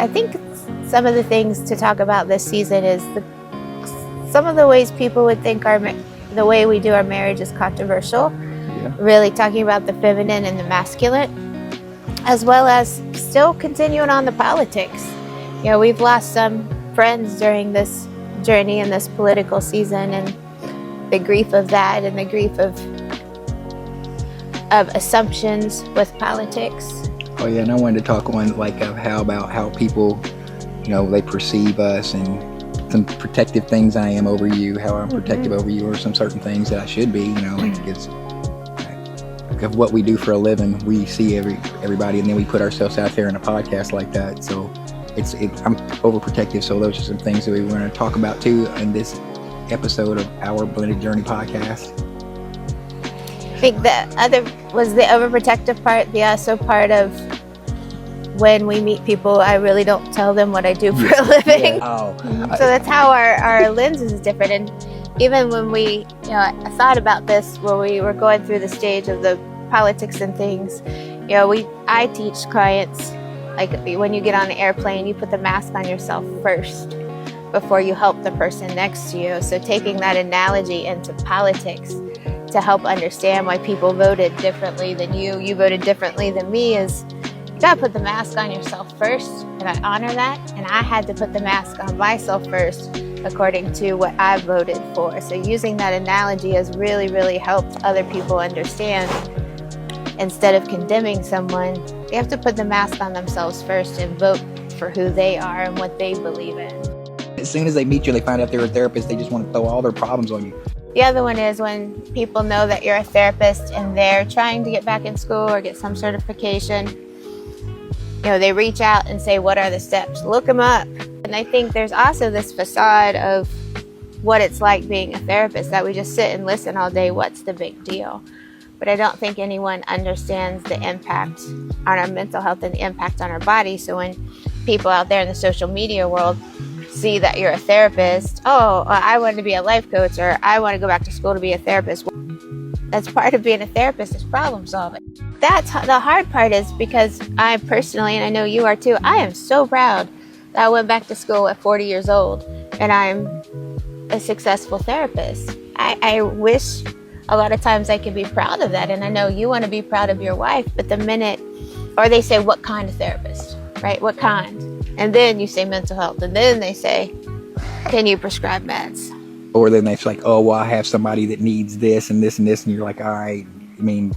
I think some of the things to talk about this season is some of the ways people would think the way we do our marriage is controversial. Yeah. Really talking about the feminine and the masculine, as well as still continuing on the politics. You know, we've lost some friends during this journey in this political season, and the grief of that, and the grief of assumptions with politics. Oh yeah, and I wanted to talk on like how people, you know, they perceive us, and some protective things I am over you, how I'm protective over you, or some certain things that I should be, you know, like it's of what we do for a living. We see everybody, and then we put ourselves out there in a podcast like that. So I'm overprotective. So those are some things that we want to talk about too in this episode of our Blended Journey podcast. I think the other was the overprotective part, the also part of when we meet people, I really don't tell them what I do for a living. Yeah. So that's how our lens is different. And even when we, you know, I thought about this when we were going through the stage of the politics and things. You know, I teach clients, like when you get on an airplane, you put the mask on yourself first before you help the person next to you. So taking that analogy into politics to help understand why people voted differently than you voted differently than me is, you gotta put the mask on yourself first, and I honor that. And I had to put the mask on myself first according to what I voted for. So using that analogy has really, really helped other people understand. Instead of condemning someone, they have to put the mask on themselves first and vote for who they are and what they believe in. As soon as they meet you, they find out they're a therapist, they just want to throw all their problems on you. The other one is when people know that you're a therapist and they're trying to get back in school or get some certification. You know, they reach out and say, what are the steps? Look them up. And I think there's also this facade of what it's like being a therapist, that we just sit and listen all day. What's the big deal? But I don't think anyone understands the impact on our mental health and the impact on our body. So when people out there in the social media world see that you're a therapist, I want to be a life coach, or I want to go back to school to be a therapist. That's part of being a therapist, is problem solving. That's the hard part, is because I personally, and I know you are too, I am so proud that I went back to school at 40 years old and I'm a successful therapist. I wish a lot of times I could be proud of that, and I know you want to be proud of your wife, but the minute, or they say, what kind of therapist, right? What kind? And then you say mental health, and then they say, can you prescribe meds? Or then they're like, oh, well, I have somebody that needs this and this and this, and you're like, all right. I mean,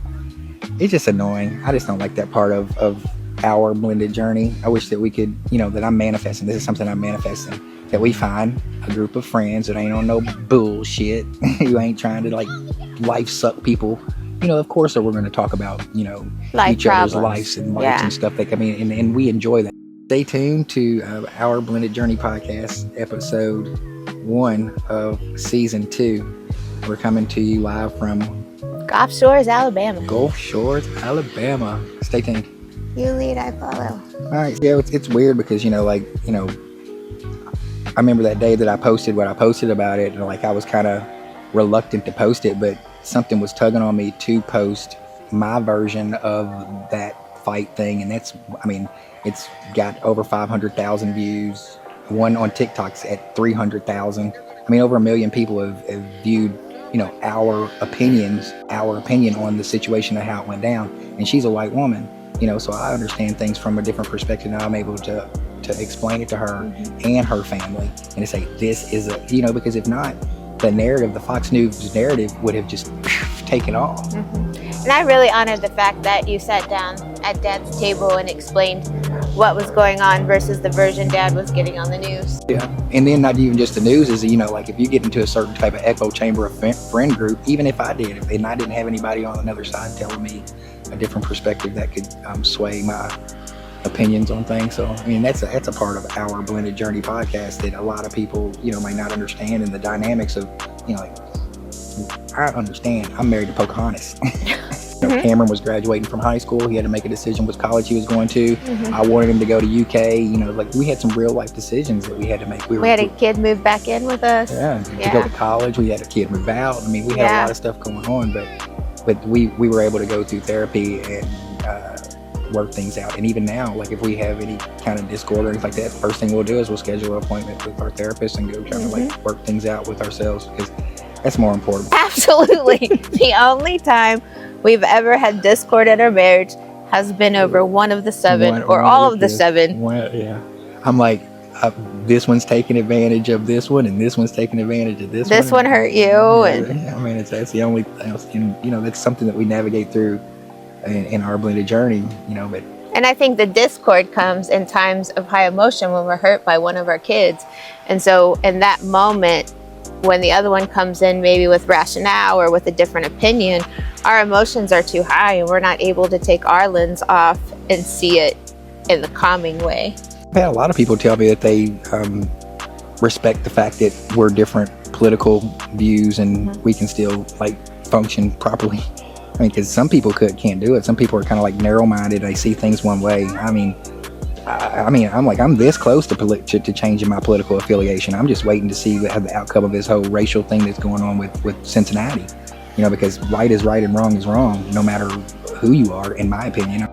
it's just annoying. I just don't like that part of our blended journey. I wish that we could, you know, that I'm manifesting. This is something I'm manifesting. That we find a group of friends that ain't on no bullshit, who ain't trying to like life suck people. You know, of course, we're going to talk about, you know, each other's lives and lives and stuff. Like, I mean, and we enjoy that. Stay tuned to our Blended Journey podcast, episode 1 of season 2. We're coming to you live from Gulf Shores, Alabama. Gulf Shores, Alabama. Stay tuned. You lead, I follow. All right. Yeah, it's weird because, you know, like, you know, I remember that day that I posted what I posted about it, and like I was kind of reluctant to post it, but something was tugging on me to post my version of that fight thing. And that's, I mean, it's got over 500,000 views. One on TikTok's at 300,000. I mean, over 1 million people have viewed, you know, our opinion on the situation and how it went down. And she's a white woman, you know, so I understand things from a different perspective. Now I'm able to explain it to her and her family, and to say this is a, you know, because if not, the narrative, the Fox News narrative would have just taken off. And I really honored the fact that you sat down at Dad's table and explained what was going on versus the version Dad was getting on the news. Yeah, and then not even just the news, is, you know, like if you get into a certain type of echo chamber of friend group, even if I did, and I didn't have anybody on another side telling me a different perspective that could sway my opinions on things. So I mean, that's a part of our Blended Journey podcast that a lot of people, you know, may not understand, and the dynamics of, you know, like, I understand. I'm married to Pocahontas. You know, Cameron was graduating from high school. He had to make a decision which college he was going to. I wanted him to go to UK. You know, like we had some real life decisions that we had to make. We had a kid move back in with us. To go to college. We had a kid move out. I mean, we had a lot of stuff going on, but we were able to go through therapy and work things out. And even now, like if we have any kind of discord or anything like that, first thing we'll do is we'll schedule an appointment with our therapist and go try to like work things out with ourselves, because that's more important. Absolutely. The only time we've ever had discord in our marriage has been over one of the seven or all of the seven. Yeah. I'm like, this one's taking advantage of this one, and this one's taking advantage of this one. This one hurt you. And I mean, that's the only thing, you know, that's something that we navigate through in our blended journey, you know. But and I think the discord comes in times of high emotion when we're hurt by one of our kids. And so in that moment, when the other one comes in maybe with rationale or with a different opinion, our emotions are too high and we're not able to take our lens off and see it in the calming way. I've had a lot of people tell me that they respect the fact that we're different political views and we can still like function properly. I mean, because some people can't do it. Some people are kind of like narrow-minded. They see things one way. I mean, I'm this close to changing my political affiliation. I'm just waiting to see the outcome of this whole racial thing that's going on with Cincinnati. You know, because right is right and wrong is wrong, no matter who you are, in my opinion.